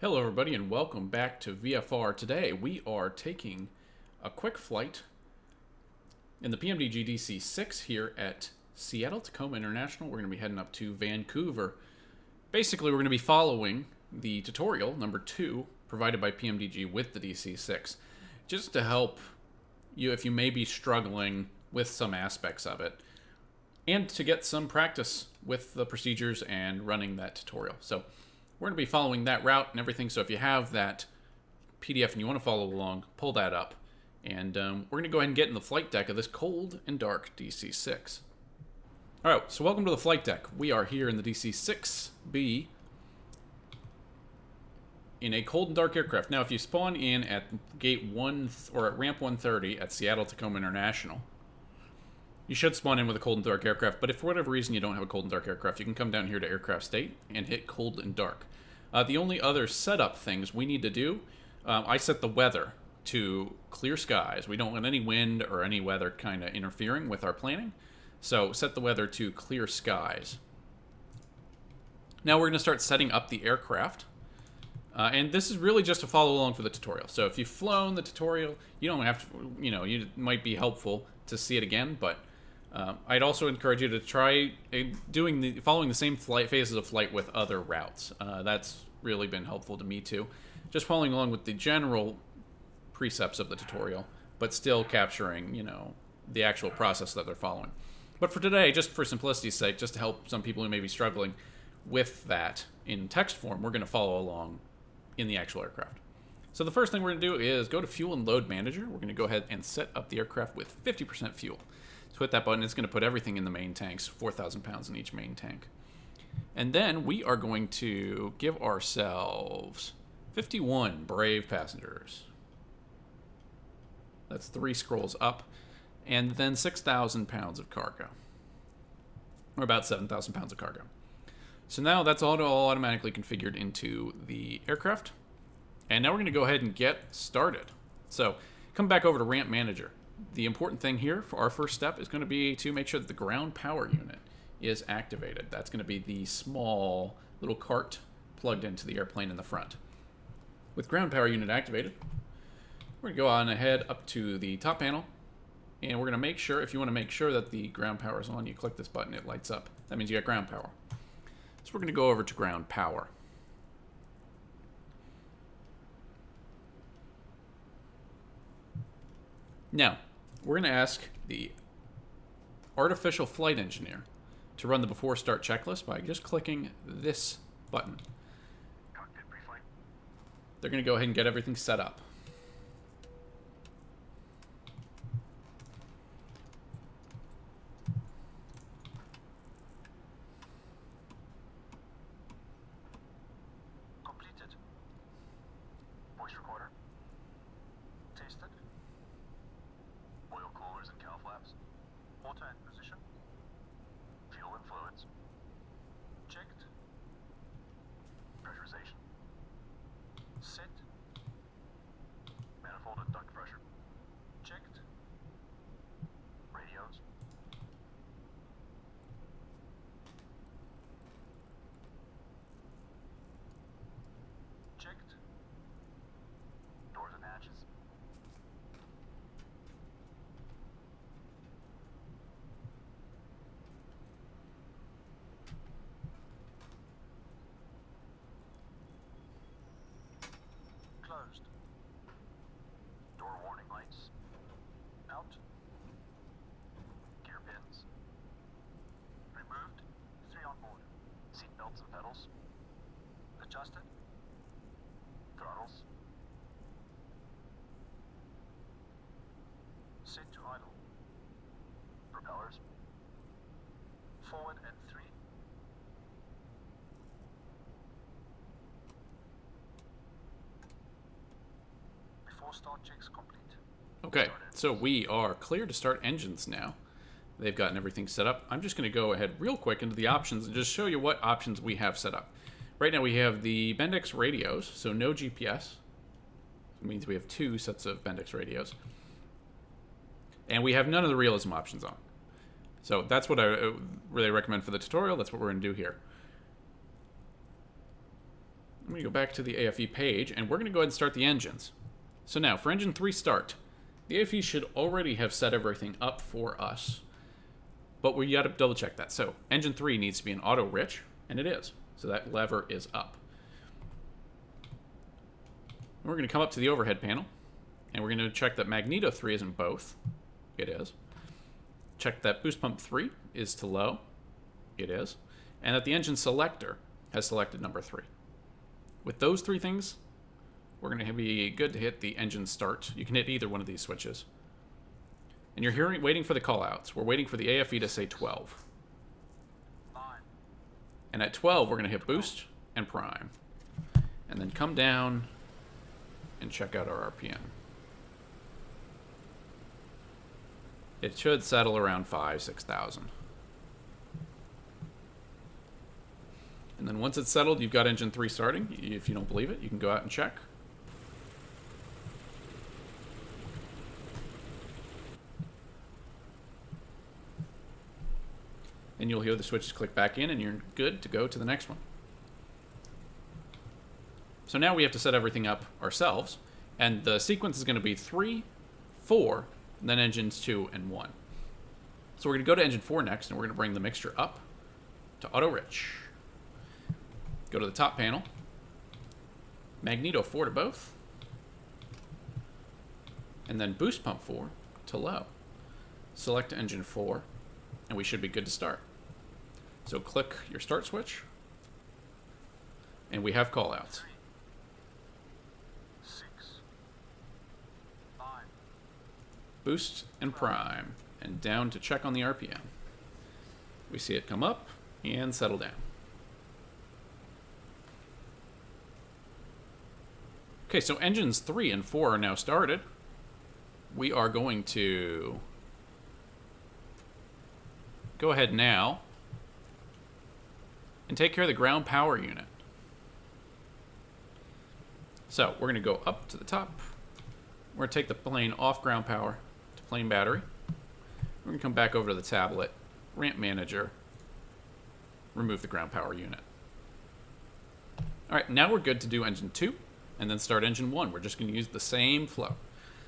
Hello everybody and welcome back to VFR. Today we are taking a quick flight in the PMDG DC-6 here at Seattle Tacoma International. We're going to be heading up to Vancouver. Basically we're going to be following the tutorial number 2 provided by PMDG with the DC-6 just to help you if you may be struggling with some aspects of it and to get some practice with the procedures and running that tutorial. So we're going to be following that route and everything, so if you have that PDF and you want to follow along, pull that up. And we're going to go ahead and get in the flight deck of this cold and dark DC-6. Alright, so welcome to the flight deck. We are here in the DC-6B in a cold and dark aircraft. Now, if you spawn in at gate 1 or at ramp 130 at Seattle Tacoma International, you should spawn in with a cold and dark aircraft, but if for whatever reason you don't have a cold and dark aircraft, you can come down here to aircraft state and hit cold and dark. The only other setup things we need to do, I set the weather to clear skies. We don't want any wind or any weather kind of interfering with our planning. So set the weather to clear skies. Now we're going to start setting up the aircraft. And this is really just to follow along for the tutorial. So if you've flown the tutorial, you don't have to, it might be helpful to see it again, but I'd also encourage you to try following the same phases of flight with other routes. That's really been helpful to me too. Just following along with the general precepts of the tutorial, but still capturing, the actual process that they're following. But for today, just for simplicity's sake, just to help some people who may be struggling with that in text form, we're going to follow along in the actual aircraft. So the first thing we're going to do is go to Fuel and Load Manager. We're going to go ahead and set up the aircraft with 50% fuel. So hit that button, it's going to put everything in the main tanks, 4,000 pounds in each main tank. And then we are going to give ourselves 51 brave passengers. That's 3 scrolls up. And then 6,000 pounds of cargo. Or about 7,000 pounds of cargo. So now that's all automatically configured into the aircraft. And now we're going to go ahead and get started. So come back over to Ramp Manager. The important thing here for our first step is going to be to make sure that the ground power unit is activated. That's going to be the small little cart plugged into the airplane in the front. With ground power unit activated, we're going to go on ahead up to the top panel, and we're going to make sure, if you want to make sure that the ground power is on, you click this button, it lights up. That means you got ground power. So we're going to go over to ground power. Now, we're going to ask the artificial flight engineer to run the before start checklist by just clicking this button. They're going to go ahead and get everything set up. Completed. Voice recorder. Tasted. Oil coolers and cow flaps. Water and position. Fuel and fluids. Checked. Pressurization. Set. Manifold and duct pressure. Checked. Radios. Checked. Doors and hatches. Closed. Door warning lights. Out. Gear pins. Removed. 3 on board. Seat belts and pedals. Adjusted. Throttles. Set to idle. Propellers. Forward and 3. Before start checks complete. Okay, so we are clear to start engines now. They've gotten everything set up. I'm just going to go ahead real quick into the options and just show you what options we have set up. Right now we have the Bendix radios, so no GPS. It means we have 2 sets of Bendix radios. And we have none of the realism options on. So that's what I really recommend for the tutorial. That's what we're going to do here. I'm going to go back to the AFE page, and we're going to go ahead and start the engines. So now, for engine 3 start, the AFE should already have set everything up for us, but we got to double check that. So engine 3 needs to be an auto rich, and it is. So that lever is up. And we're going to come up to the overhead panel, and we're going to check that magneto 3 is in both. It is. Check that boost pump 3 is to low. It is. And that the engine selector has selected number 3. With those 3 things, we're going to be good to hit the engine start. You can hit either one of these switches. And you're waiting for the callouts. We're waiting for the AFE to say 12. 9. And at 12, we're going to hit boost and prime. And then come down and check out our RPM. It should settle around 6,000. And then once it's settled, you've got engine 3 starting. If you don't believe it, you can go out and check. And you'll hear the switches click back in, and you're good to go to the next one. So now we have to set everything up ourselves, and the sequence is going to be 3, 4, and then engines 2 and 1. So we're going to go to engine 4 next, and we're going to bring the mixture up to auto rich. Go to the top panel, magneto 4 to both, and then boost pump 4 to low. Select engine 4, and we should be good to start. So click your start switch, and we have callouts. 3. 6. 9. Boost and prime, and down to check on the RPM. We see it come up and settle down. Okay, so engines 3 and 4 are now started. We are going to go ahead now and take care of the ground power unit. So we're going to go up to the top. We're going to take the plane off ground power to plane battery. We're going to come back over to the tablet, ramp manager, remove the ground power unit. All right, now we're good to do engine 2 and then start engine 1. We're just going to use the same flow.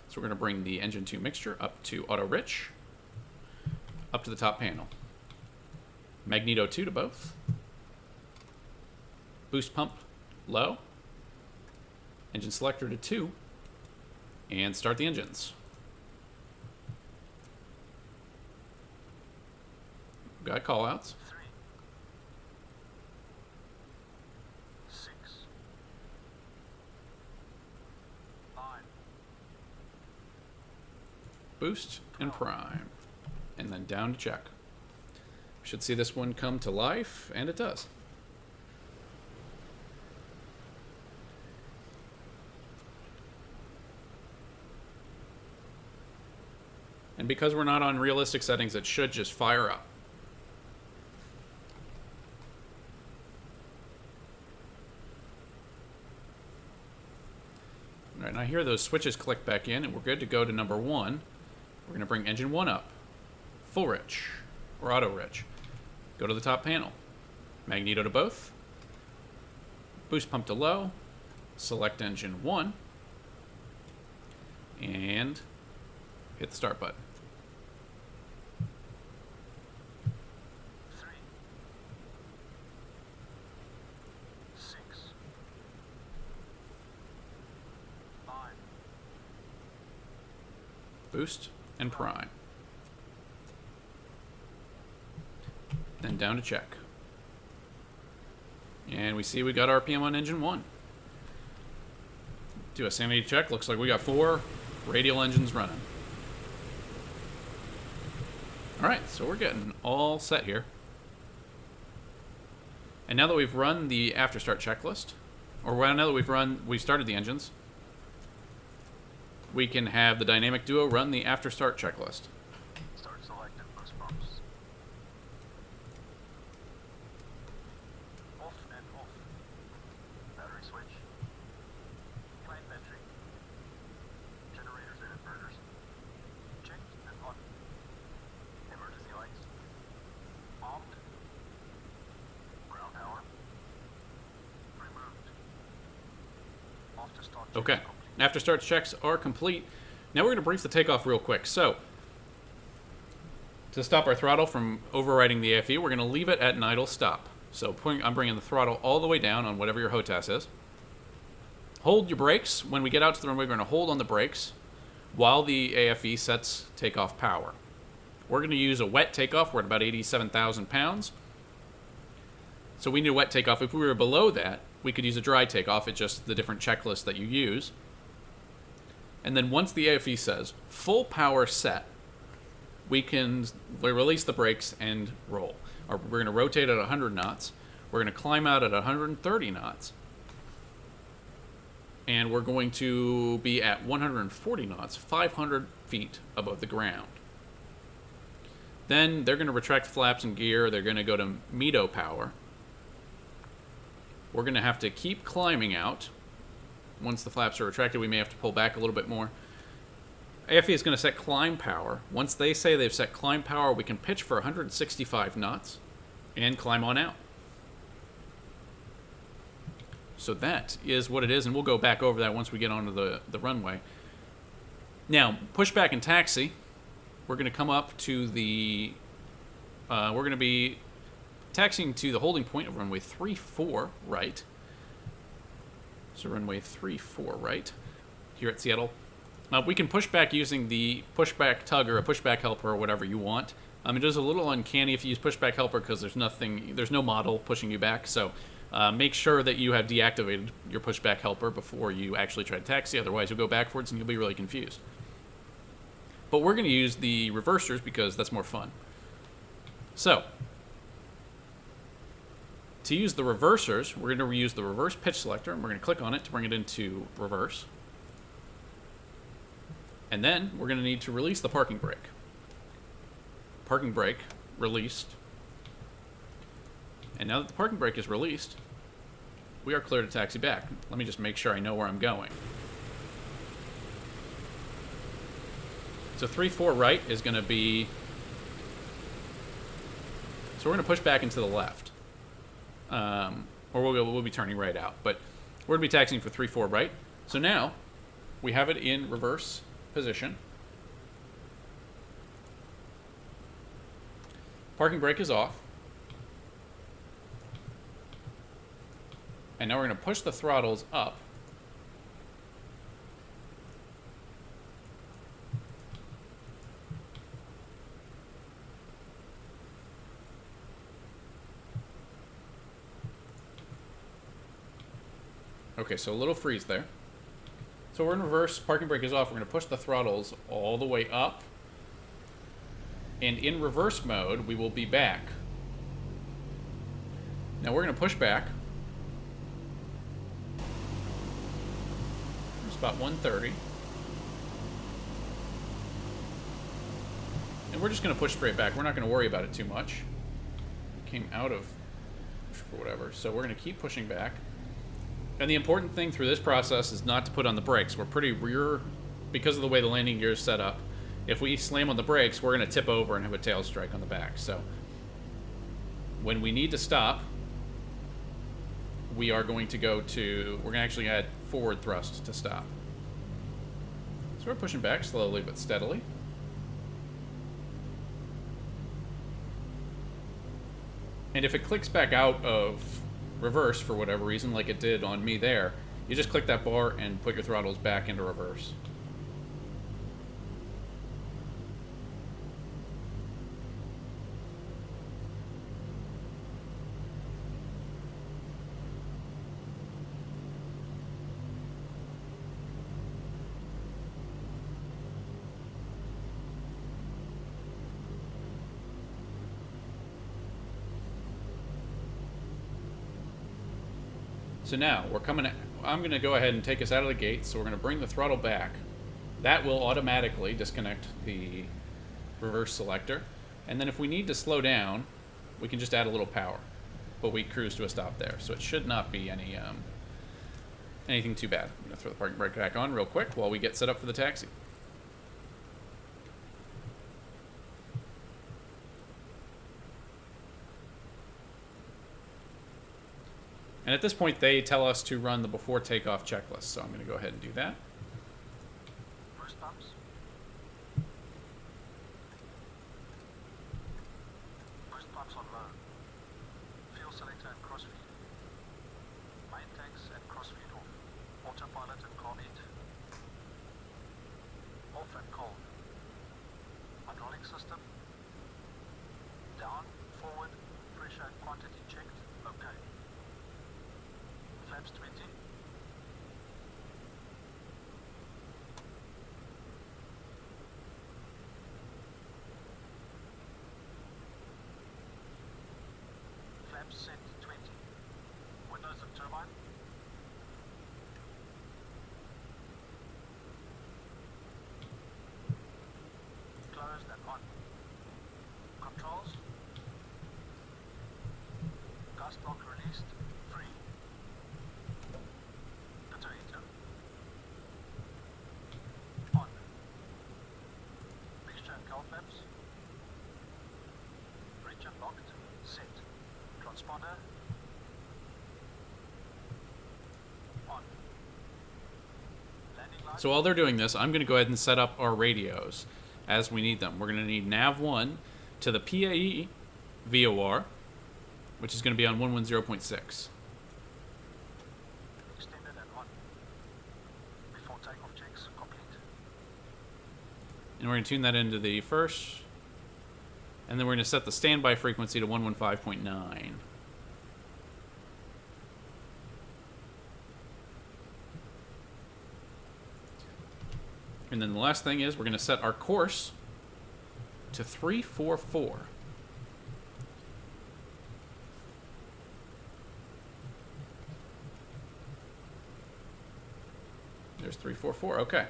So we're going to bring the engine 2 mixture up to auto rich, up to the top panel. Magneto 2 to both. Boost pump low. Engine selector to 2. And start the engines. Got callouts. 3. 6. 9. Boost and prime. And then down to check. We should see this one come to life, and it does. And because we're not on realistic settings, it should just fire up. All right, and I hear those switches click back in, and we're good to go to number 1. We're going to bring engine 1 up. Full rich, or auto rich. Go to the top panel. Magneto to both. Boost pump to low. Select engine 1. And hit the start button. 3. 6. 9. Boost and prime. Then down to check. And we see we got RPM on engine 1. Do a sanity check. Looks like we got 4 radial engines running. Alright, so we're getting all set here. And now that we've run the after start checklist, or now that we've started the engines, we can have the dynamic duo run the after start checklist. Start selected boost pumps. Off and off. Battery switch. Plane battery. Generators and inverters. Checked and on. Emergency lights. Armed. Ground power. Removed. After start checks Okay. complete. After start checks are complete, now we're going to brief the takeoff real quick. So, to stop our throttle from overriding the AFE, we're going to leave it at an idle stop. So I'm bringing the throttle all the way down on whatever your HOTAS is. Hold your brakes. When we get out to the runway, we're going to hold on the brakes while the AFE sets takeoff power. We're going to use a wet takeoff. We're at about 87,000 pounds. So we need a wet takeoff. If we were below that, we could use a dry takeoff. It's just the different checklists that you use. And then once the AFE says full power set, we release the brakes and roll. We're going to rotate at 100 knots. We're going to climb out at 130 knots. And we're going to be at 140 knots, 500 feet above the ground. Then they're going to retract flaps and gear. They're going to go to METO power. We're going to have to keep climbing out. Once the flaps are retracted, we may have to pull back a little bit more. AFE is going to set climb power. Once they say they've set climb power, we can pitch for 165 knots and climb on out. So that is what it is, and we'll go back over that once we get onto the runway. Now, pushback and taxi. We're going to come up to the... we're going to be taxiing to the holding point of runway 34 right. So runway 34 right here at Seattle. We can push back using the pushback tug or a pushback helper or whatever you want. It is a little uncanny if you use pushback helper because there's no model pushing you back. So make sure that you have deactivated your pushback helper before you actually try to taxi. Otherwise, you'll go backwards and you'll be really confused. But we're going to use the reversers because that's more fun. So to use the reversers, we're going to use the reverse pitch selector, and we're going to click on it to bring it into reverse. And then we're going to need to release the parking brake. Parking brake released. And now that the parking brake is released, we are clear to taxi back. Let me just make sure I know where I'm going. So 3-4 right is going to be... So we're going to push back into the left. Or we'll be turning right out. But we're going to be taxiing for 3-4 right. So now we have it in reverse position. Parking brake is off. And now we're going to push the throttles up. Okay, so a little freeze there. So we're in reverse, parking brake is off. We're going to push the throttles all the way up. And in reverse mode, we will be back. Now we're going to push back. It's about 130. And we're just going to push straight back. We're not going to worry about it too much. We came out of for whatever. So we're going to keep pushing back. And the important thing through this process is not to put on the brakes. We're pretty rear, because of the way the landing gear is set up. If we slam on the brakes, we're going to tip over and have a tail strike on the back. So when we need to stop, we are going to go to, we're going to actually add forward thrust to stop. So we're pushing back slowly but steadily. And if it clicks back out of reverse for whatever reason, like it did on me there, you just click that bar and put your throttles back into reverse. So now I'm going to go ahead and take us out of the gate. So we're going to bring the throttle back. That will automatically disconnect the reverse selector. And then if we need to slow down, we can just add a little power. But we cruise to a stop there. So it should not be anything too bad. I'm going to throw the parking brake back on real quick while we get set up for the taxi. And And at this point, they tell us to run the before takeoff checklist, so I'm going to go ahead and do that. Boost pumps. Boost pumps on low. Fuel selector and crossfeed. Main tanks and crossfeed off. Autopilot and carb heat. Off and cold. Hydraulic system. Down, forward, pressure and quantity checked. Okay. Flaps 20. Flaps set 20. Windows and turbine. Closed and on. Controls. Gas block released. Free. Detonator. On. Mixture and cowl flaps. Bridge unlocked. Set. Transponder. On. Landing light. So while they're doing this, I'm going to go ahead and set up our radios as we need them. We're going to need nav1 to the PAE VOR, which is going to be on 110.6. Extended and on. Before takeoff checks complete. And we're going to tune that into the first. And then we're going to set the standby frequency to 115.9. And then the last thing is we're going to set our course to 344. There's 344. Okay. All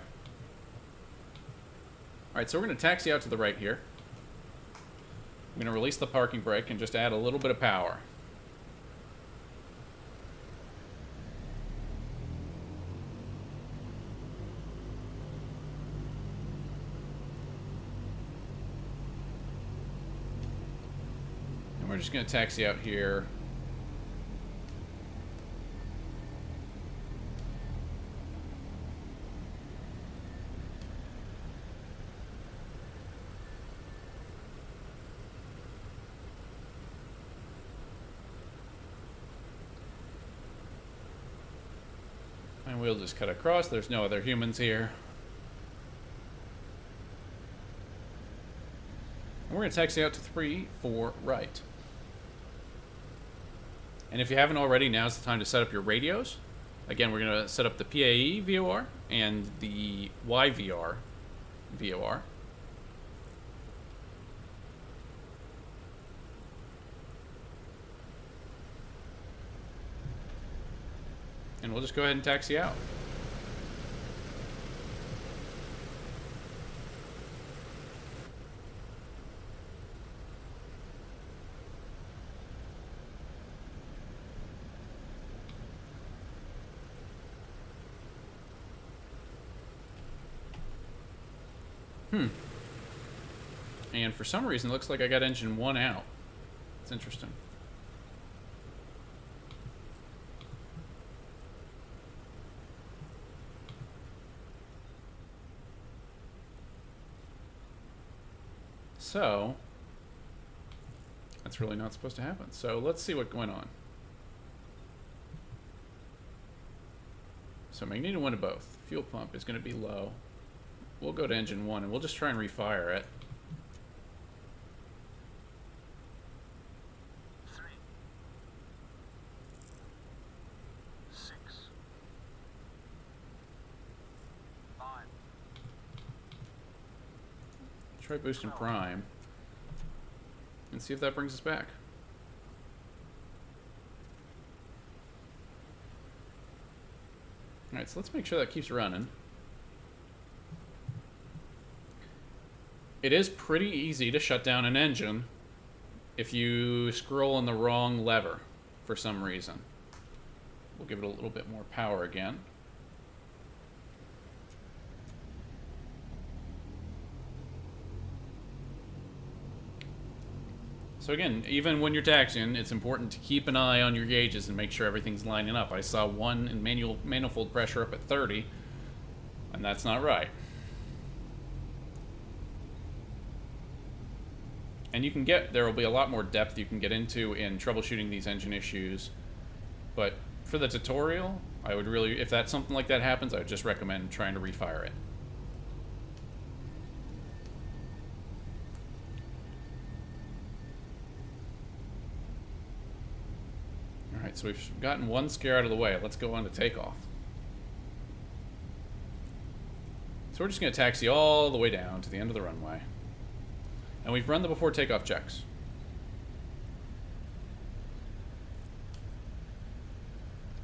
right, so we're going to taxi out to the right here. I'm going to release the parking brake and just add a little bit of power. And we're just going to taxi out here. And we'll just cut across. There's no other humans here. And we're going to taxi out to 3-4 right. And if you haven't already, now's the time to set up your radios. Again, we're going to set up the PAE VOR and the YVR VOR. And we'll just go ahead and taxi out. And for some reason, it looks like I got engine 1 out. It's interesting. So, that's really not supposed to happen. So let's see what's going on. So magneto 1 to both. Fuel pump is going to be low. We'll go to engine 1 and we'll just try and refire it. 3, 6, 9. Try boosting prime. And see if that brings us back. Alright, so let's make sure that keeps running. It is pretty easy to shut down an engine if you scroll on the wrong lever for some reason. We'll give it a little bit more power again. So again, even when you're taxiing, it's important to keep an eye on your gauges and make sure everything's lining up. I saw one in manifold pressure up at 30, and that's not right. And you can there will be a lot more depth you can get into in troubleshooting these engine issues. But for the tutorial, I would really, if that's something like that happens, I would just recommend trying to refire it. Alright, so we've gotten one scare out of the way. Let's go on to takeoff. So we're just going to taxi all the way down to the end of the runway. And we've run the before takeoff checks.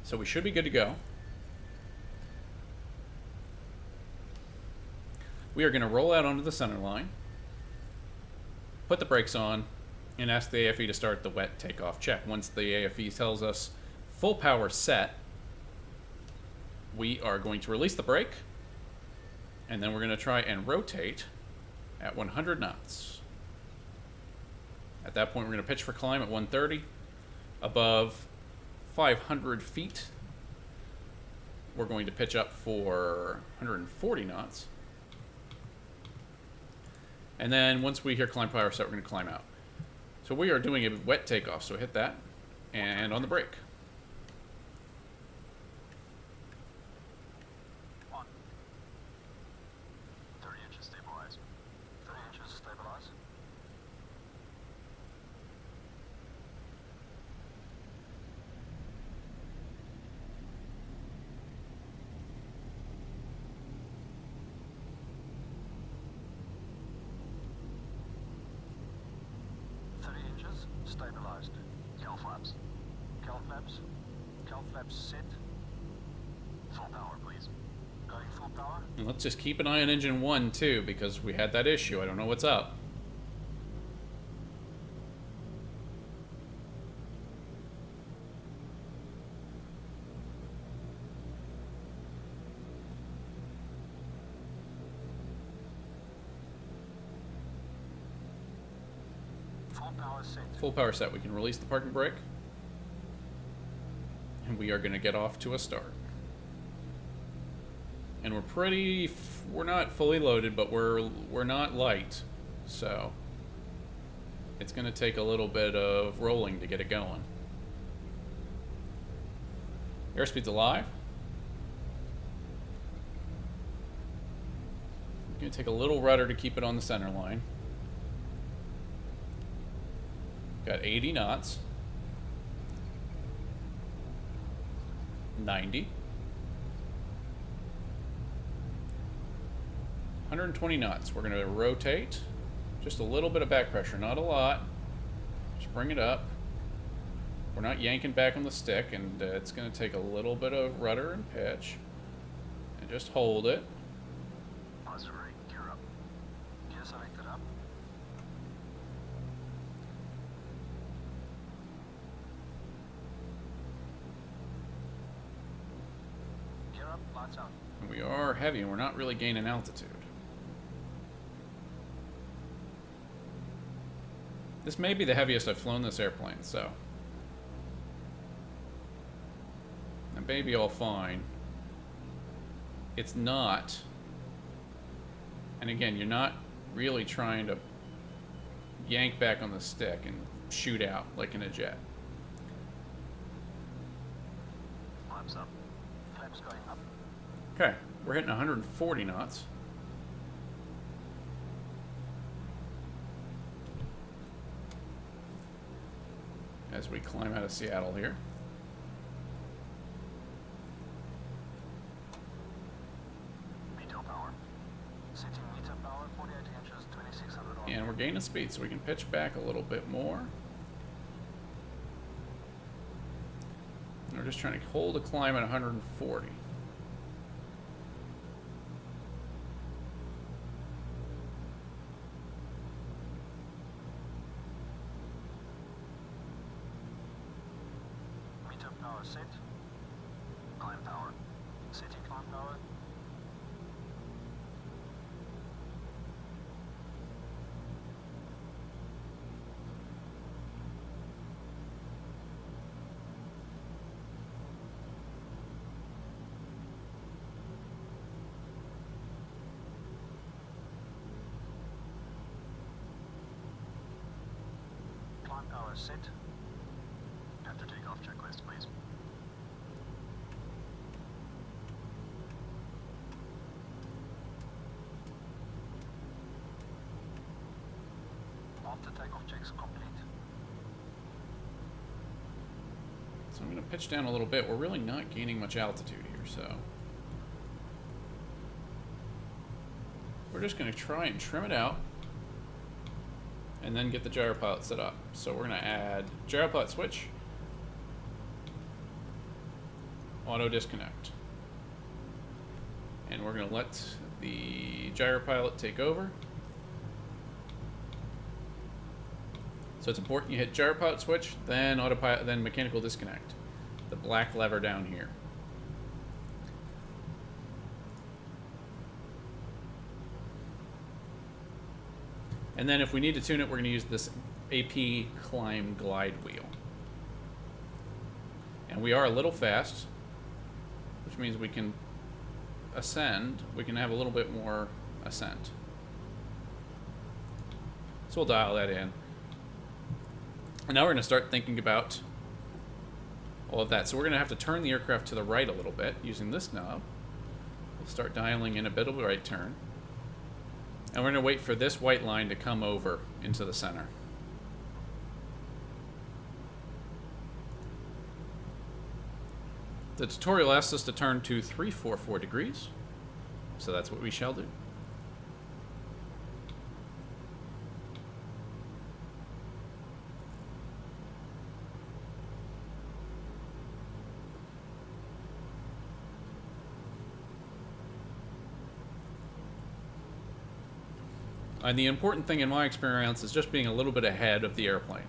So we should be good to go. We are going to roll out onto the center line, put the brakes on, and ask the AFE to start the wet takeoff check. Once the AFE tells us full power set, we are going to release the brake, and then we're going to try and rotate at 100 knots. At that point, we're going to pitch for climb at 130. Above 500 feet, we're going to pitch up for 140 knots. And then once we hear climb power set, we're going to climb out. So we are doing a wet takeoff, so hit that, and on the brake. 1. 30 inches stabilize. 30 inches stabilize. Stabilized. Cal flaps. Cal flaps. Cal flaps set. Full power, please. Going full power. And let's just keep an eye on engine 1 too, because we had that issue. I don't know what's up. Full power set. Full power set. We can release the parking brake. And we are going to get off to a start. And we're not fully loaded, but we're not light. So it's going to take a little bit of rolling to get it going. Airspeed's alive. Going to take a little rudder to keep it on the center line. Got 80 knots. 90. 120 knots. We're going to rotate. Just a little bit of back pressure, not a lot. Just bring it up. We're not yanking back on the stick, and it's going to take a little bit of rudder and pitch. And just hold it. Buzz rig, gear up. Gear selected up. Gear up, lights out. And we are heavy, and we're not really gaining altitude. This may be the heaviest I've flown this airplane, so it may be all fine. It's not. And again, you're not really trying to yank back on the stick and shoot out like in a jet. Flaps up. Flaps going up. Okay, we're hitting 140 knots. As we climb out of Seattle here. Meter power. Setting meter power, 48 inches, 2600 on. And we're gaining speed, so we can pitch back a little bit more. And we're just trying to hold a climb at 140. Meter power set. Climb power. Setting climb power. set. Have to take off checklist, please. After takeoff checks complete. So I'm going to pitch down a little bit. We're really not gaining much altitude here, so we're just going to try and trim it out and then get the gyropilot set up. So we're going to add gyropilot switch, auto disconnect, and we're going to let the gyropilot take over. So it's important you hit gyropilot switch, then autopilot, then mechanical disconnect. The black lever down here. And then if we need to tune it, we're going to use this AP climb glide wheel. And we are a little fast, which means we can ascend. We can have a little bit more ascent. So we'll dial that in. And now we're going to start thinking about all of that. So we're going to have to turn the aircraft to the right a little bit using this knob. We'll start dialing in a bit of a right turn. And we're going to wait for this white line to come over into the center. The tutorial asks us to turn to 344 degrees. So that's what we shall do. And the important thing in my experience is just being a little bit ahead of the airplane.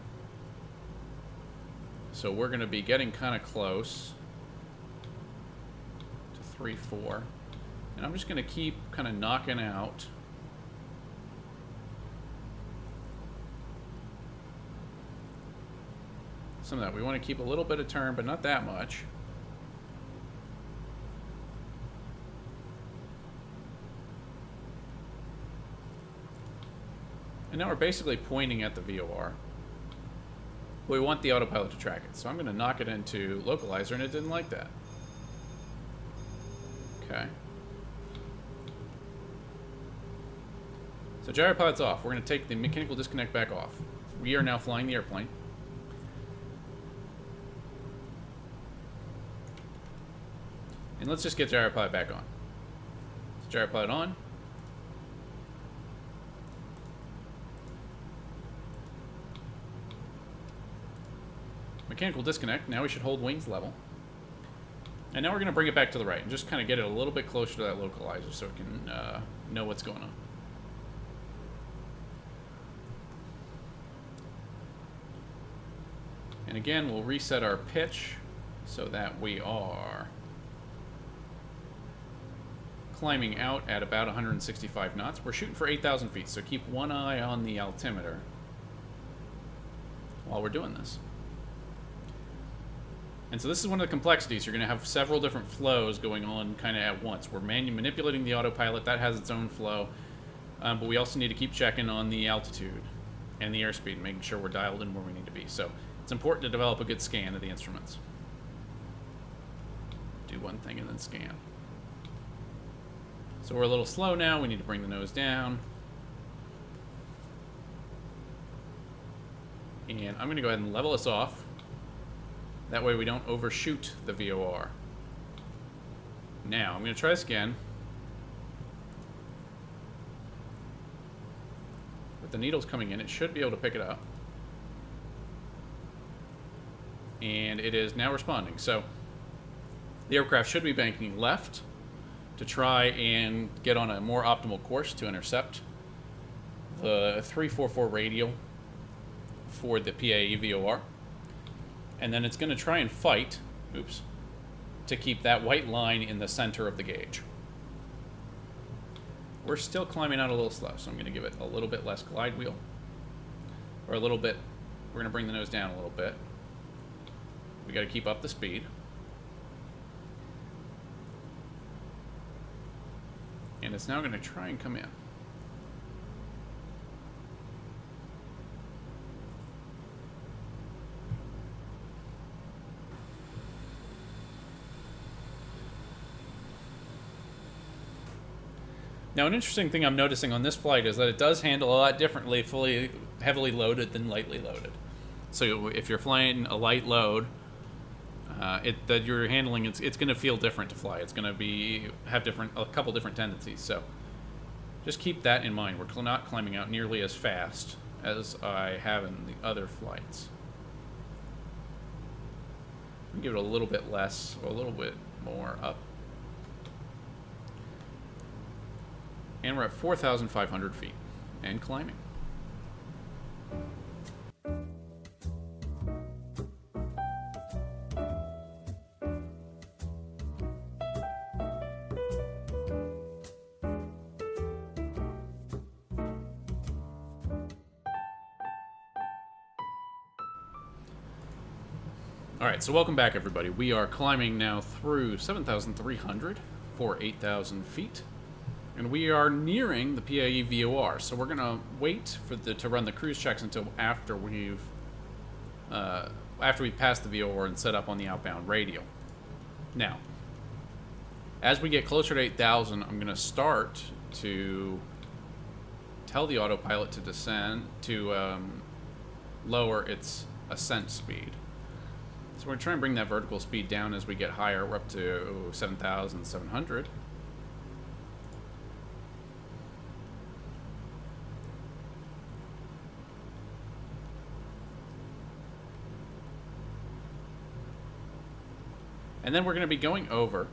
So we're going to be getting kind of close to 3-4. And I'm just going to keep kind of knocking out some of that. We want to keep a little bit of turn, but not that much. And now we're basically pointing at the VOR. We want the autopilot to track it. So I'm going to knock it into localizer, and it didn't like that. Okay. So gyropilot's off. We're going to take the mechanical disconnect back off. We are now flying the airplane. And let's just get gyropilot back on. So gyropilot on. Mechanical disconnect. Now we should hold wings level. And now we're going to bring it back to the right and just kind of get it a little bit closer to that localizer so it can know what's going on. And again, we'll reset our pitch so that we are climbing out at about 165 knots. We're shooting for 8,000 feet, so keep one eye on the altimeter while we're doing this. And so this is one of the complexities. You're going to have several different flows going on kind of at once. We're manipulating the autopilot. That has its own flow. But we also need to keep checking on the altitude and the airspeed, making sure we're dialed in where we need to be. So it's important to develop a good scan of the instruments. Do one thing and then scan. So we're a little slow now. We need to bring the nose down. And I'm going to go ahead and level us off. That way we don't overshoot the VOR. Now, I'm going to try this again. With the needles coming in, it should be able to pick it up. And it is now responding. So, the aircraft should be banking left to try and get on a more optimal course to intercept the 344 radial for the PAE VOR. And then it's going to try and fight, to keep that white line in the center of the gauge. We're still climbing out a little slow, so I'm going to give it a little bit less glide wheel. Or a little bit, we're going to bring the nose down a little bit. We got to keep up the speed. And it's now going to try and come in. Now, an interesting thing I'm noticing on this flight is that it does handle a lot differently fully heavily loaded than lightly loaded. So if you're flying a light load, that you're handling, it's going to feel different to fly. It's going to have a couple different tendencies. So just keep that in mind. We're not climbing out nearly as fast as I have in the other flights. Give it a little bit less, or a little bit more up. And we're at 4,500 feet and climbing. Alright, so welcome back, everybody. We are climbing now through 7,300 for 8,000 feet. And we are nearing the PAE VOR, so we're going to wait to run the cruise checks until after we've passed the VOR and set up on the outbound radial. Now, as we get closer to 8,000, I'm going to start to tell the autopilot to descend, to lower its ascent speed. So we're trying to bring that vertical speed down as we get higher. We're up to 7,700. And then we're going to be going over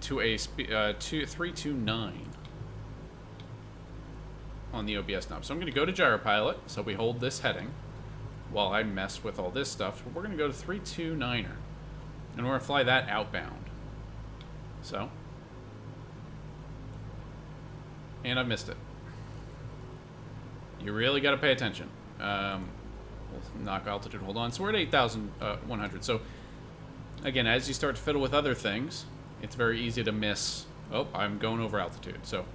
to a 329 on the OBS knob. So I'm going to go to gyropilot, so we hold this heading while I mess with all this stuff. We're going to go to 329er, and we're going to fly that outbound. So, and I missed it. You really got to pay attention. We'll knock altitude, hold on. So we're at 8,100. So, again, as you start to fiddle with other things, it's very easy to miss. Oh, I'm going over altitude. So,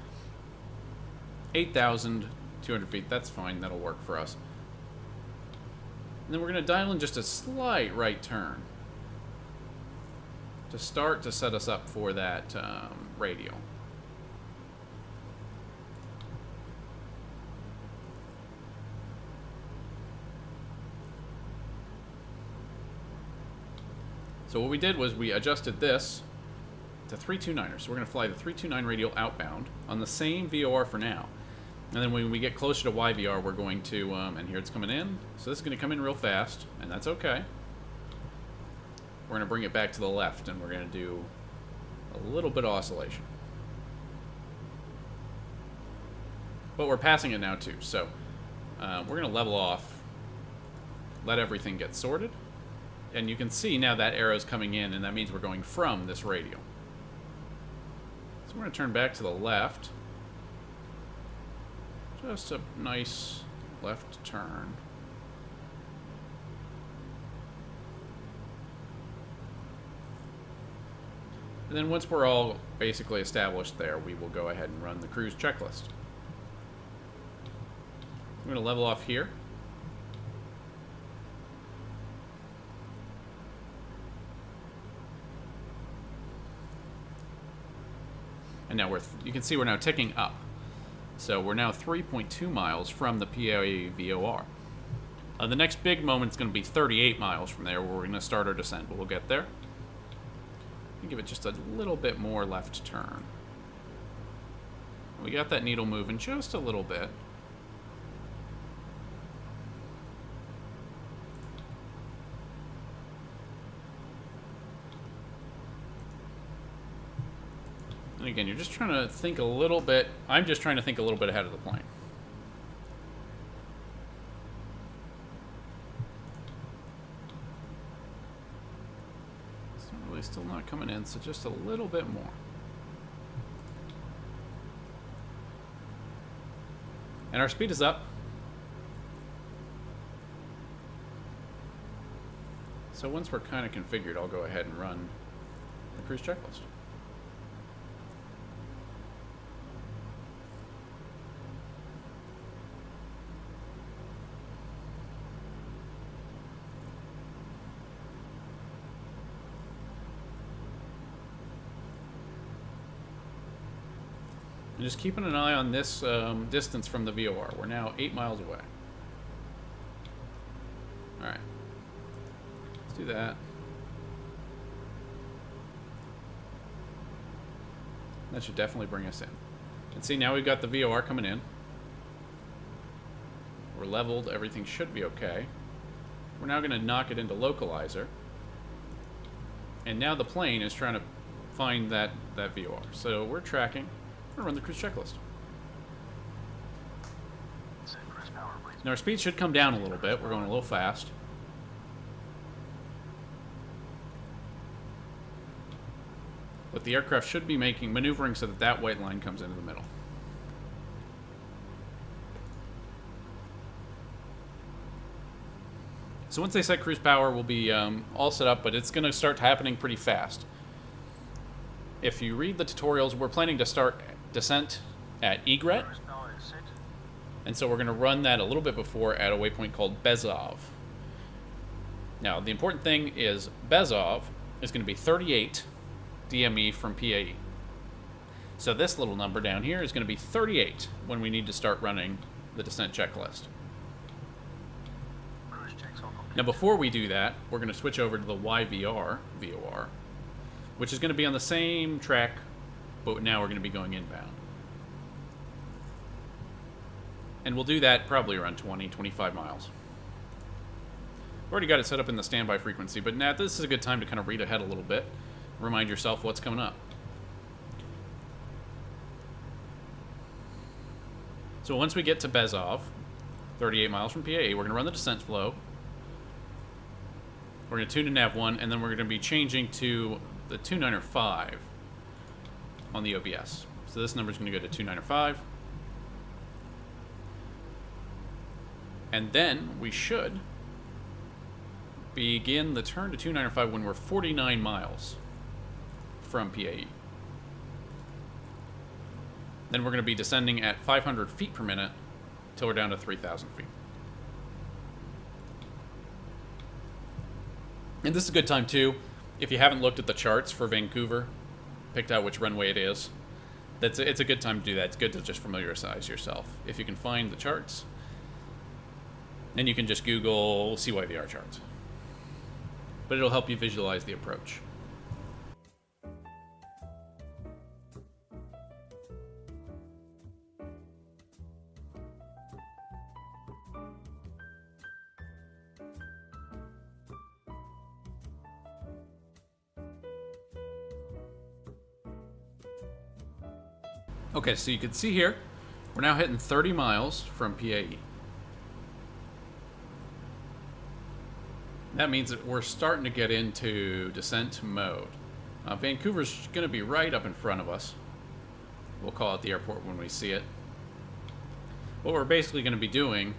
8,200 feet, that's fine. That'll work for us. And then we're going to dial in just a slight right turn to start to set us up for that radial. So what we did was we adjusted this to 329er. So we're going to fly the 329 radial outbound on the same VOR for now. And then when we get closer to YVR, we're going to, and here it's coming in. So this is going to come in real fast, and that's okay. We're going to bring it back to the left, and we're going to do a little bit of oscillation. But we're passing it now, too. So we're going to level off, let everything get sorted. And you can see now that arrow's coming in, and that means we're going from this radial. So we're going to turn back to the left. Just a nice left turn. And then once we're all basically established there, we will go ahead and run the cruise checklist. I'm going to level off here. And now you can see we're now ticking up. So we're now 3.2 miles from the PAE VOR. The next big moment is going to be 38 miles from there, where we're going to start our descent, but we'll get there. And give it just a little bit more left turn. We got that needle moving just a little bit. And again, you're just trying to think a little bit. I'm just trying to think a little bit ahead of the plane. It's not really still not coming in, so just a little bit more. And our speed is up. So once we're kind of configured, I'll go ahead and run the cruise checklist. And just keeping an eye on this distance from the VOR. We're now 8 miles away. Alright. Let's do that. That should definitely bring us in. And see, now we've got the VOR coming in. We're leveled. Everything should be okay. We're now going to knock it into localizer. And now the plane is trying to find that VOR. So we're tracking. We're going to run the cruise checklist. Now our speed should come down a little bit. We're going a little fast. But the aircraft should be maneuvering so that that white line comes into the middle. So once they set cruise power, we'll be all set up, but it's going to start happening pretty fast. If you read the tutorials, we're planning to start descent at Egret. And so we're going to run that a little bit before at a waypoint called Bezov. Now, the important thing is Bezov is going to be 38 DME from PAE. So this little number down here is going to be 38 when we need to start running the descent checklist. Now before we do that, we're going to switch over to the YVR VOR, which is going to be on the same track, but now we're going to be going inbound. And we'll do that probably around 20, 25 miles. We've already got it set up in the standby frequency, but now this is a good time to kind of read ahead a little bit. Remind yourself what's coming up. So once we get to Bezov, 38 miles from PAE, we're going to run the descent flow. We're going to tune to nav 1, and then we're going to be changing to the 295 on the OBS. So this number is going to go to 295. And then we should begin the turn to 295 when we're 49 miles from PAE. Then we're going to be descending at 500 feet per minute till we're down to 3,000 feet. And this is a good time too, if you haven't looked at the charts for Vancouver, picked out which runway it is, it's a good time to do that. It's good to just familiarize yourself. If you can find the charts, then you can just Google CYVR charts. But it'll help you visualize the approach. Okay, so you can see here, we're now hitting 30 miles from PAE. That means that we're starting to get into descent mode. Vancouver's going to be right up in front of us. We'll call it the airport when we see it. What we're basically going to be doing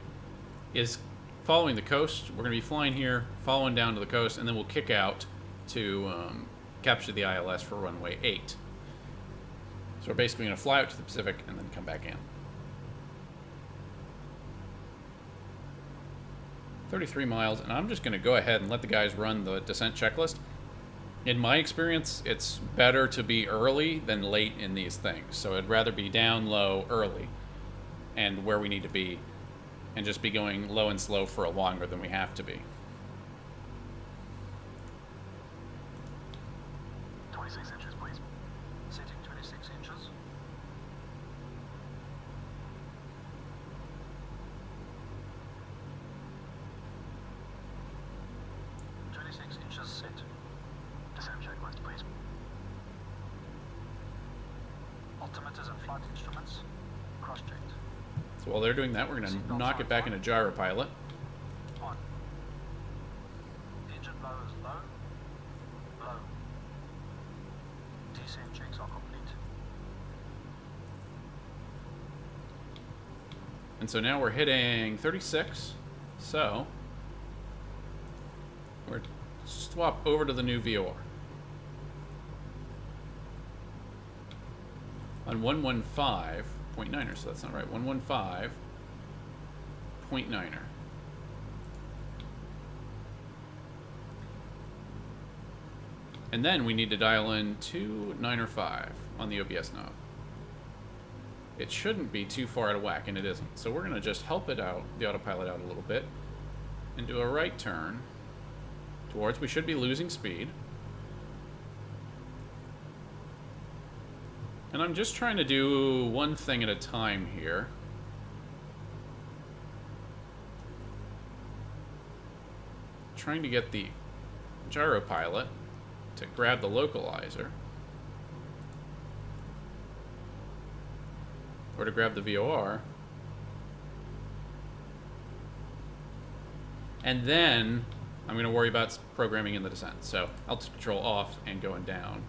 is following the coast. We're going to be flying here, following down to the coast, and then we'll kick out to capture the ILS for runway 8. So we're basically going to fly out to the Pacific and then come back in. 33 miles, and I'm just going to go ahead and let the guys run the descent checklist. In my experience, it's better to be early than late in these things. So I'd rather be down low early and where we need to be, and just be going low and slow for longer than we have to be. 26 inches, please. Setting 26 inches. 26 inches set. Descent checklist, please. Altimeters and flight instruments cross-checked. So while they're doing that, we're going to knock it back into gyropilot. 1. Engine blow is low. Low. Descent checks are complete. And so now we're hitting 36. So we're swap over to the new VOR. On 115.9er, so that's not right. 115.9er. And then we need to dial in 295 on the OBS knob. it shouldn't be too far out of whack, and it isn't. So we're going to just help it out, the autopilot out a little bit, and do a right turn towards, we should be losing speed. And I'm just trying to do one thing at a time here. Trying to get the gyropilot to grab the localizer. Or to grab the VOR. And then I'm going to worry about programming in the descent. So altitude control off and going down.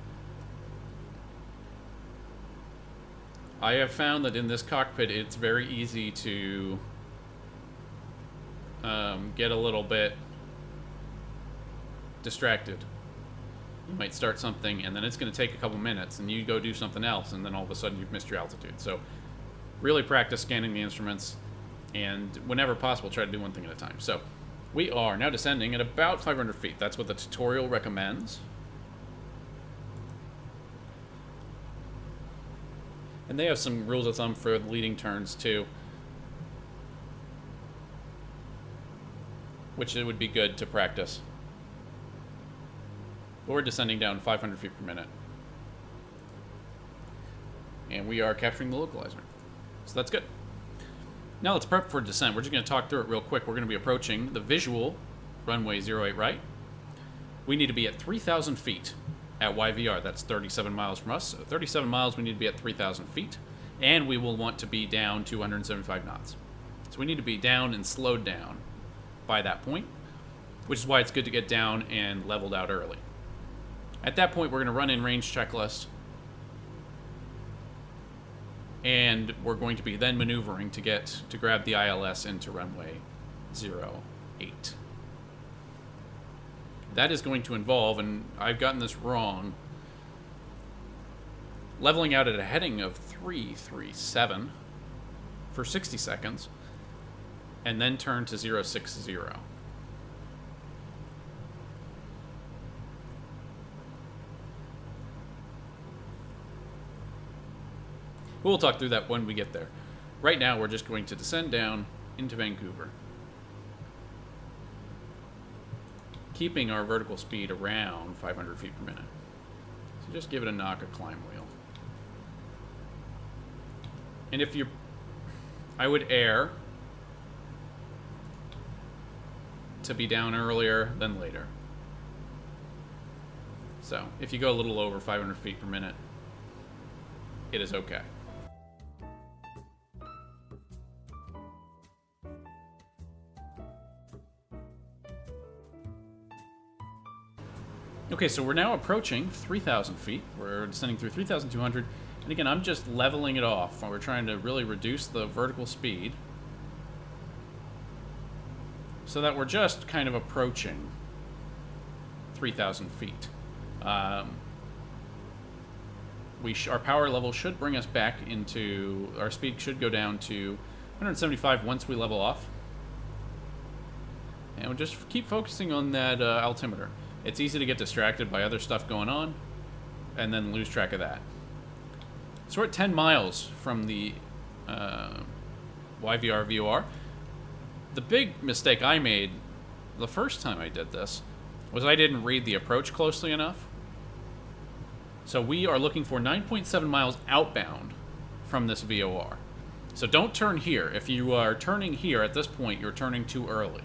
I have found that in this cockpit it's very easy to get a little bit distracted. You might start something and then it's going to take a couple minutes and you go do something else and then all of a sudden you've missed your altitude. So really practice scanning the instruments and whenever possible try to do one thing at a time. So we are now descending at about 500 feet. That's what the tutorial recommends. And they have some rules of thumb for leading turns too, which it would be good to practice. We're descending down 500 feet per minute. And we are capturing the localizer. So that's good. Now let's prep for descent. We're just going to talk through it real quick. We're going to be approaching the visual runway 08 right. We need to be at 3,000 feet at YVR. That's 37 miles from us. So 37 miles, we need to be at 3,000 feet. And we will want to be down to 175 knots. So we need to be down and slowed down by that point, which is why it's good to get down and leveled out early. At that point, we're going to run in range checklist. And we're going to be then maneuvering to grab the ILS into runway 08. That is going to involve, and I've gotten this wrong, leveling out at a heading of 337 for 60 seconds, and then turn to 060. We'll talk through that when we get there. Right now, we're just going to descend down into Vancouver, keeping our vertical speed around 500 feet per minute. So just give it a knock, a climb wheel. And if you're... I would err to be down earlier than later. So, if you go a little over 500 feet per minute, it is okay. Okay, so we're now approaching 3,000 feet. We're descending through 3,200. And again, I'm just leveling it off. We're trying to really reduce the vertical speed so that we're just kind of approaching 3,000 feet. Our power level should bring us back into... Our speed should go down to 175 once we level off. And we'll just keep focusing on that altimeter. It's easy to get distracted by other stuff going on and then lose track of that. So we're at 10 miles from the YVR VOR. The big mistake I made the first time I did this was I didn't read the approach closely enough. So we are looking for 9.7 miles outbound from this VOR. So don't turn here. If you are turning here at this point, you're turning too early.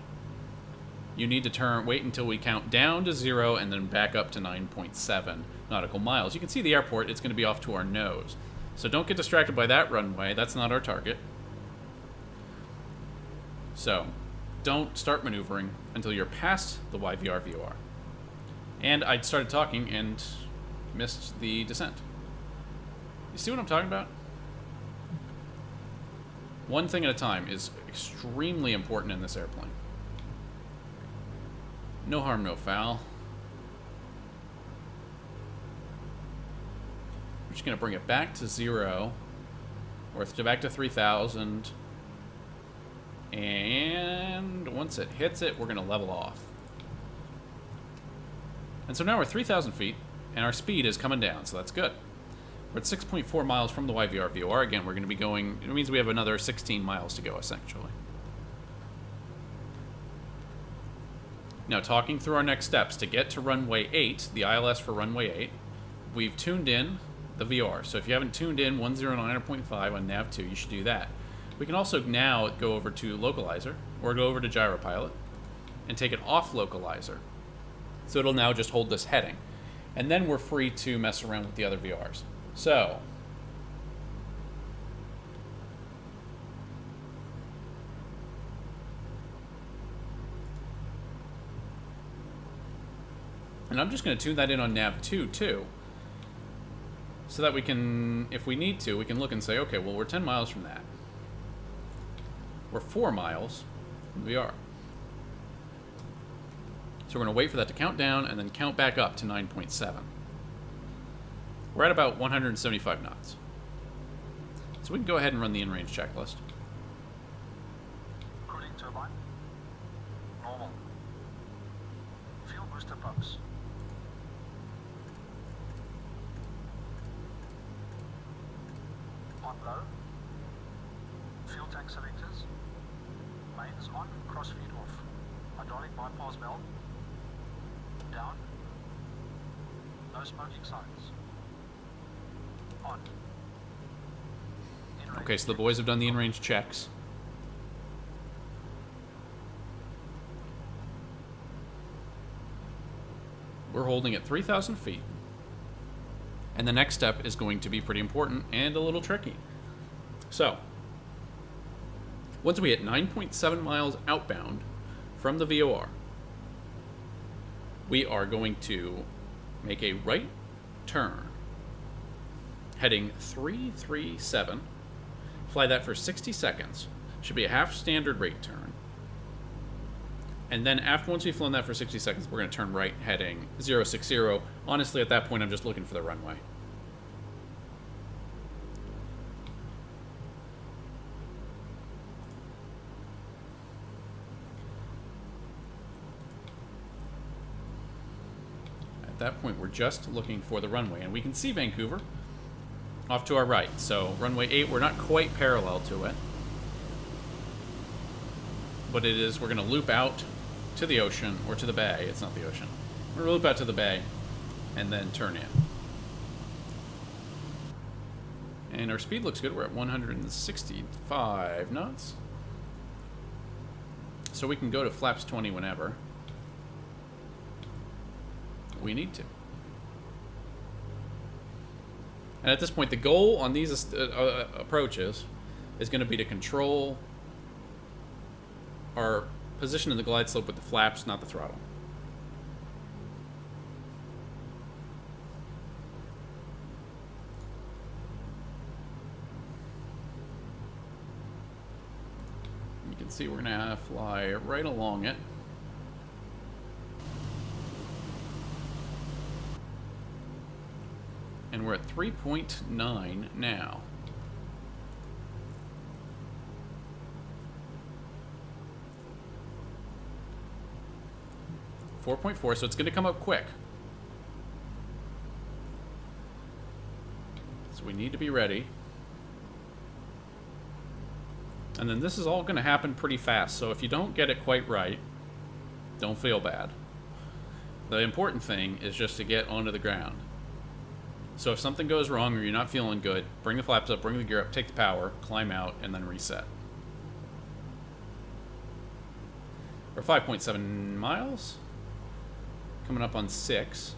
You need to wait until we count down to 0 and then back up to 9.7 nautical miles. You can see the airport, it's going to be off to our nose. So don't get distracted by that runway. That's not our target. So don't start maneuvering until you're past the YVR VOR. And I started talking and missed the descent. You see what I'm talking about? One thing at a time is extremely important in this airplane. No harm, no foul. We're just going to bring it back to 0, or back to 3,000. And once it hits it, we're going to level off. And so now we're 3,000 feet, and our speed is coming down, so that's good. We're at 6.4 miles from the YVR VOR. Again, we're going to be going... It means we have another 16 miles to go, essentially. Now, talking through our next steps. To get to runway 8, the ILS for runway 8, we've tuned in the VR. So if you haven't tuned in 109.5 on nav 2, you should do that. We can also now go over to localizer, or go over to gyropilot, and take it off localizer. So it'll now just hold this heading. And then we're free to mess around with the other VRs. So, and I'm just going to tune that in on nav 2 too, so that we can, if we need to, we can look and say, okay, well, we're 10 miles from that. We're 4 miles from VR. So we're going to wait for that to count down and then count back up to 9.7. We're at about 175 knots. So we can go ahead and run the in-range checklist. Cooling turbine. Normal. Fuel booster pumps. On low. Fuel tank selectors. Mains on, crossfeed off. Hydraulic bypass valve. Down. No smoking signs. On. Okay, so the boys have done the in-range checks. We're holding at 3,000 feet. And the next step is going to be pretty important and a little tricky. So, once we hit 9.7 miles outbound from the VOR, we are going to make a right turn, heading 337, fly that for 60 seconds, should be a half standard rate turn, and then once we've flown that for 60 seconds, we're going to turn right, heading 060. Honestly, at that point, I'm just looking for the runway. At that point, we're just looking for the runway, and we can see Vancouver off to our right. So runway 8, we're not quite parallel to it, but it is. We're going to loop out to the ocean, or to the bay. It's not the ocean. We're going to loop out to the bay and then turn in. And our speed looks good. We're at 165 knots. So we can go to flaps 20 whenever we need to. And at this point, the goal on these approaches is going to be to control our position in the glide slope with the flaps, not the throttle. You can see we're going to fly right along it. And we're at 3.9 now. .4, so it's going to come up quick. So we need to be ready. And then this is all going to happen pretty fast, so if you don't get it quite right, don't feel bad. The important thing is just to get onto the ground. So if something goes wrong or you're not feeling good, bring the flaps up, bring the gear up, take the power, climb out, and then reset. We're 5.7 miles. Coming up on 6.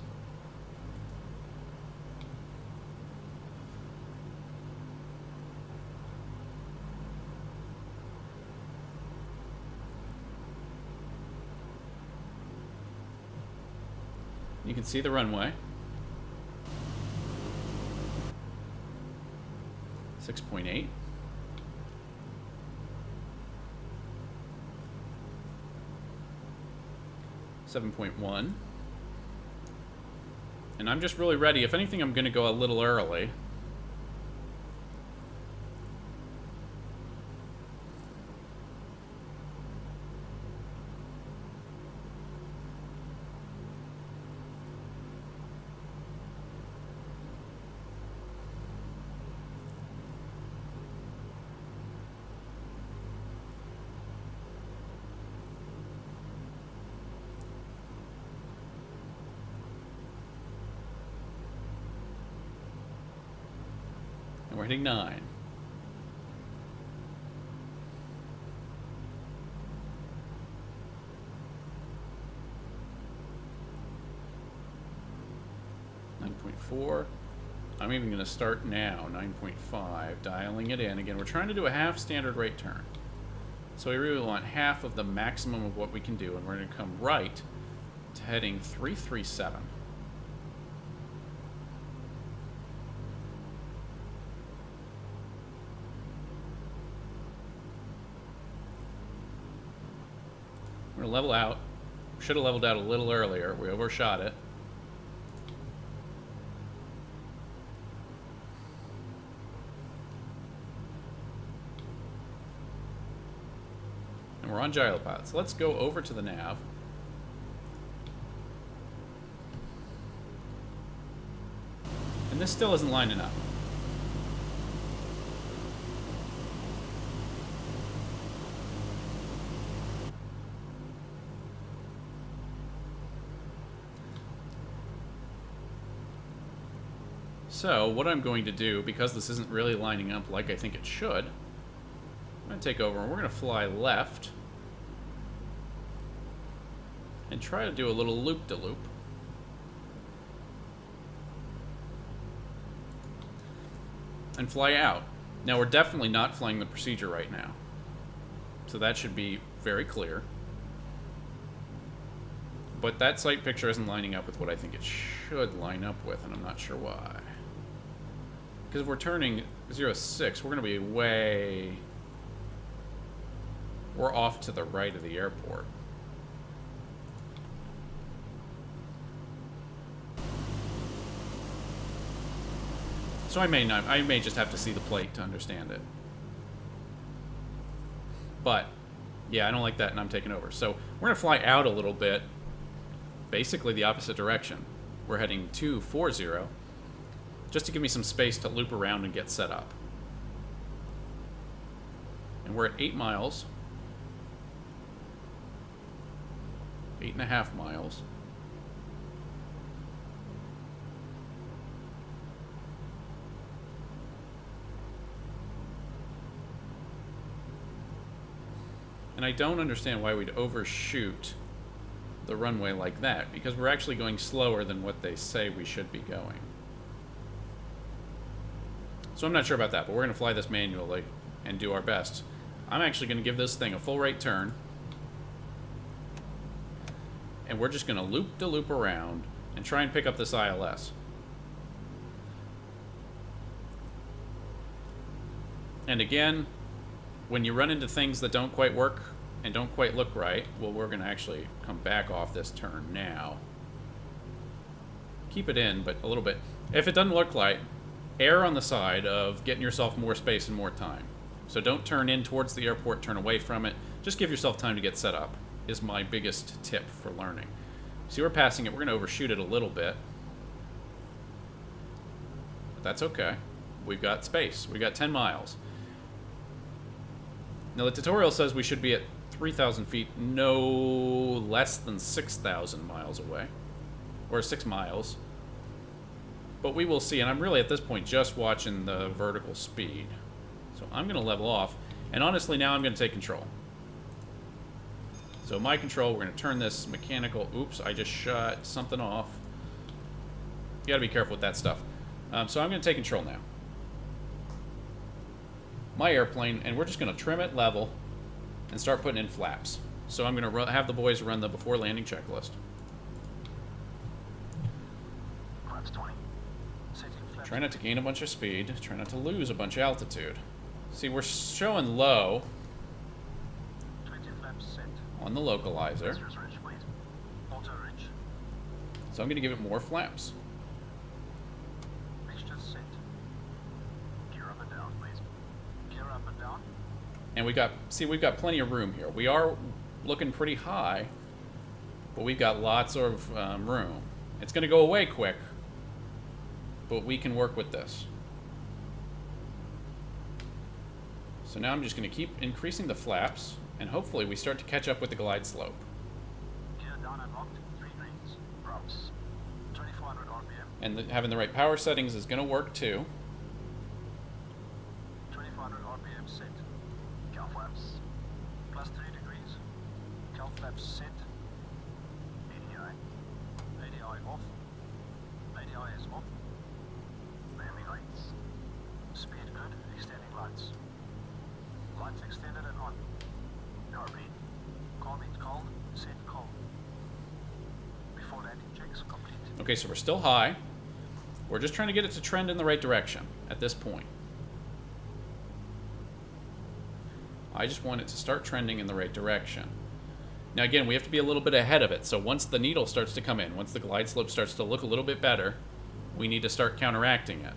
You can see the runway. 6.8. 7.1. And I'm just really ready. If anything, I'm going to go a little early. And we're hitting 9. I'm even going to start now, 9.5, dialing it in. Again, we're trying to do a half standard rate turn. So we really want half of the maximum of what we can do, and we're going to come right to heading 337. We're going to level out. Should have leveled out a little earlier. We overshot it. We're on gyropod, so let's go over to the nav. And this still isn't lining up. So what I'm going to do, because this isn't really lining up like I think it should, I'm going to take over and we're going to fly left and try to do a little loop-de-loop. And fly out. Now we're definitely not flying the procedure right now. So that should be very clear. But that sight picture isn't lining up with what I think it should line up with, and I'm not sure why. Because if we're turning 06, we're going to be way... We're off to the right of the airport. So I may just have to see the plate to understand it. But, yeah, I don't like that, and I'm taking over. So we're going to fly out a little bit, basically the opposite direction. We're heading 240, just to give me some space to loop around and get set up. And we're at 8 miles. 8.5 miles. And I don't understand why we'd overshoot the runway like that, because we're actually going slower than what they say we should be going. So I'm not sure about that, but we're going to fly this manually and do our best. I'm actually going to give this thing a full rate turn. And we're just going to loop-de-loop around and try and pick up this ILS. And again, when you run into things that don't quite work and don't quite look right, well, we're going to actually come back off this turn now. Keep it in, but a little bit. If it doesn't look right, err on the side of getting yourself more space and more time. So don't turn in towards the airport, turn away from it. Just give yourself time to get set up, is my biggest tip for learning. See, we're passing it. We're going to overshoot it a little bit. But that's okay. We've got space. We've got 10 miles. Now, the tutorial says we should be at 3,000 feet, no less than 6,000 miles away. Or 6 miles. But we will see, and I'm really at this point just watching the vertical speed. So I'm going to level off, and honestly now I'm going to take control. So my control, we're going to turn this mechanical... Oops, I just shut something off. You got to be careful with that stuff. So I'm going to take control now. My airplane, and we're just going to trim it level and start putting in flaps. So I'm going to have the boys run the before landing checklist. Flaps 20. Setting flaps. Try not to gain a bunch of speed. Try not to lose a bunch of altitude. See, we're showing low 20 flaps set. on the localizer. Ridge, wait. Auto ridge. So I'm going to give it more flaps. Mixture set. Gear up and down, please. Gear up and down. And we've got plenty of room here. We are looking pretty high, but we've got lots of room. It's going to go away quick, but we can work with this. So now I'm just going to keep increasing the flaps, and hopefully we start to catch up with the glide slope. Gear down and locked. 3 greens. Props. 2400 RPM. And having the right power settings is going to work too. flaps set. ADI. ADI off. ADI is off. Landing lights. Speed good, extending lights. Lights extended and on. Now read. Call means cold, set cold. Before landing checks complete. Okay, so we're still high. We're just trying to get it to trend in the right direction at this point. I just want it to start trending in the right direction. Now again, we have to be a little bit ahead of it. So once the needle starts to come in, once the glide slope starts to look a little bit better, we need to start counteracting it.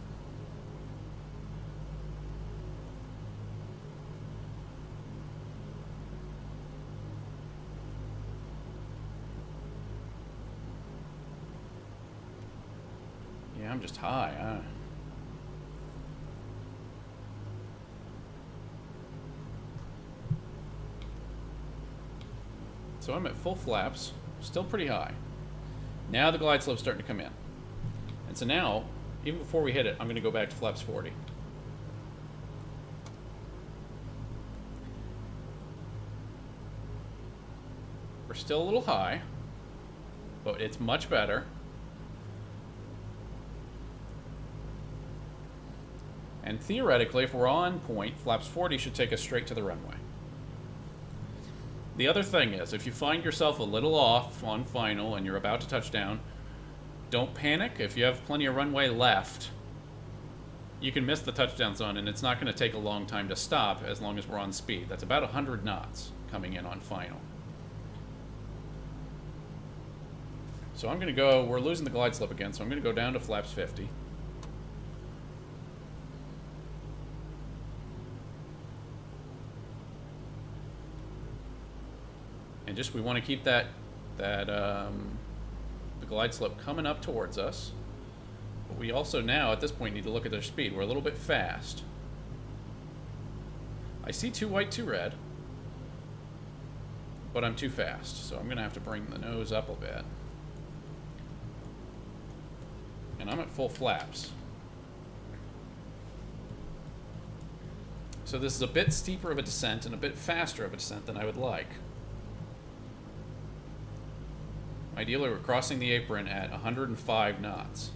Yeah, I'm just high. So I'm at full flaps, still pretty high. Now the glide slope's starting to come in. And so now, even before we hit it, I'm going to go back to flaps 40. We're still a little high, but it's much better. And theoretically, if we're on point, flaps 40 should take us straight to the runway. The other thing is, if you find yourself a little off on final and you're about to touch down, don't panic. If you have plenty of runway left, you can miss the touchdown zone, and it's not going to take a long time to stop as long as we're on speed. That's about 100 knots coming in on final. So I'm going to go, we're losing the glide slope again, so I'm going to go down to flaps 50. And just, we want to keep the glide slope coming up towards us. But we also now, at this point, need to look at their speed. We're a little bit fast. I see 2 white, 2 red. But I'm too fast, so I'm going to have to bring the nose up a bit. And I'm at full flaps. So this is a bit steeper of a descent and a bit faster of a descent than I would like. Ideally, we're crossing the apron at 105 knots.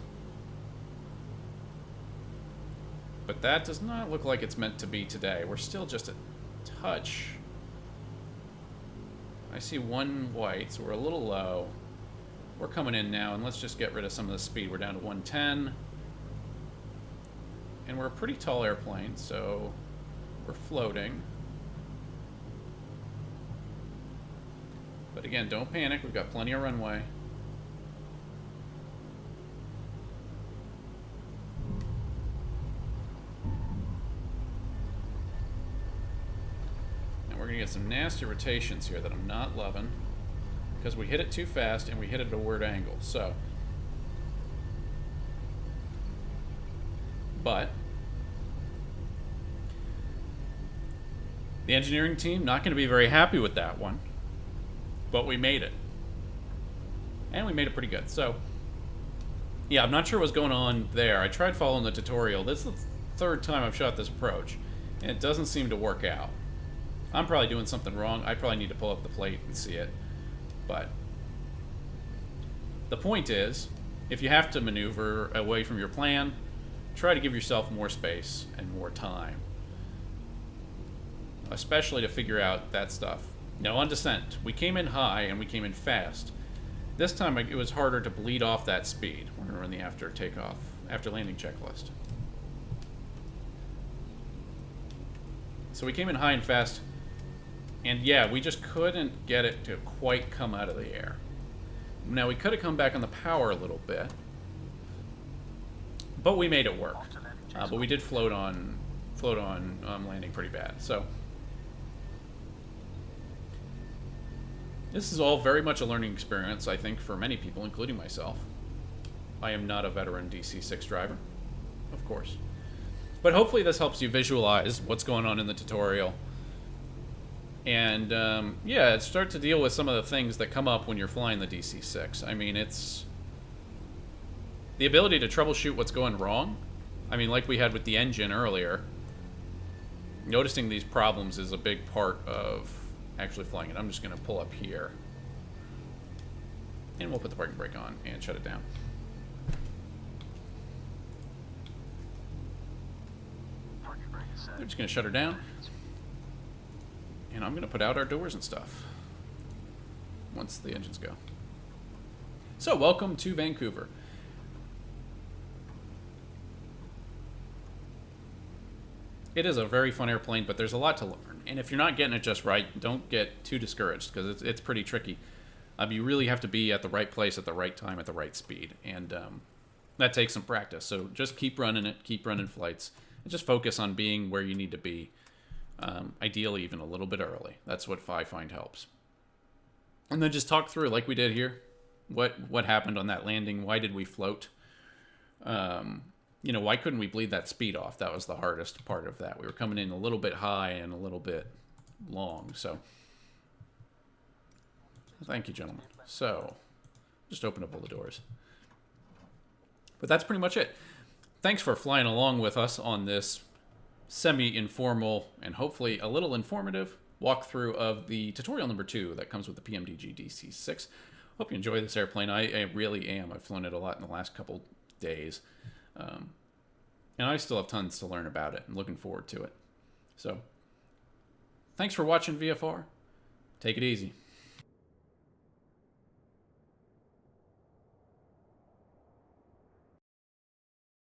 But that does not look like it's meant to be today. We're still just a touch. I see 1 white, so we're a little low. We're coming in now, and let's just get rid of some of the speed. We're down to 110. And we're a pretty tall airplane, so we're floating. But again, don't panic. We've got plenty of runway. And we're going to get some nasty rotations here that I'm not loving, because we hit it too fast and we hit it at a weird angle. So, but the engineering team not going to be very happy with that one. But we made it. And we made it pretty good. So, yeah, I'm not sure what's going on there. I tried following the tutorial. This is the 3rd time I've shot this approach, and it doesn't seem to work out. I'm probably doing something wrong. I probably need to pull up the plate and see it. But the point is, if you have to maneuver away from your plan, try to give yourself more space and more time. Especially to figure out that stuff. Now on descent, we came in high and we came in fast. This time it was harder to bleed off that speed when we were in the after takeoff, after landing checklist. So we came in high and fast, and yeah, we just couldn't get it to quite come out of the air. Now we could have come back on the power a little bit, but we made it work. But we did float on landing pretty bad. So this is all very much a learning experience, I think, for many people, including myself. I am not a veteran DC-6 driver, of course. But hopefully this helps you visualize what's going on in the tutorial. And, yeah, start to deal with some of the things that come up when you're flying the DC-6. I mean, it's the ability to troubleshoot what's going wrong. I mean, like we had with the engine earlier, noticing these problems is a big part of actually flying it. I'm just going to pull up here. And we'll put the parking brake on and shut it down. Parking brake is set. They're just going to shut her down. And I'm going to put out our doors and stuff once the engines go. So, welcome to Vancouver. It is a very fun airplane, but there's a lot to learn. And if you're not getting it just right, don't get too discouraged, because it's pretty tricky. You really have to be at the right place at the right time at the right speed. And that takes some practice. So just keep running it, keep running flights, and just focus on being where you need to be. Ideally, even a little bit early. That's what I find helps. And then just talk through, like we did here, what happened on that landing. Why did we float? Why couldn't we bleed that speed off? That was the hardest part of that. We were coming in a little bit high and a little bit long. So, thank you, gentlemen. So, just open up all the doors. But that's pretty much it. Thanks for flying along with us on this semi-informal and hopefully a little informative walkthrough of the tutorial number 2 that comes with the PMDG DC-6. Hope you enjoy this airplane. I really am. I've flown it a lot in the last couple days. And I still have tons to learn about it. I'm looking forward to it. So, thanks for watching VFR. Take it easy.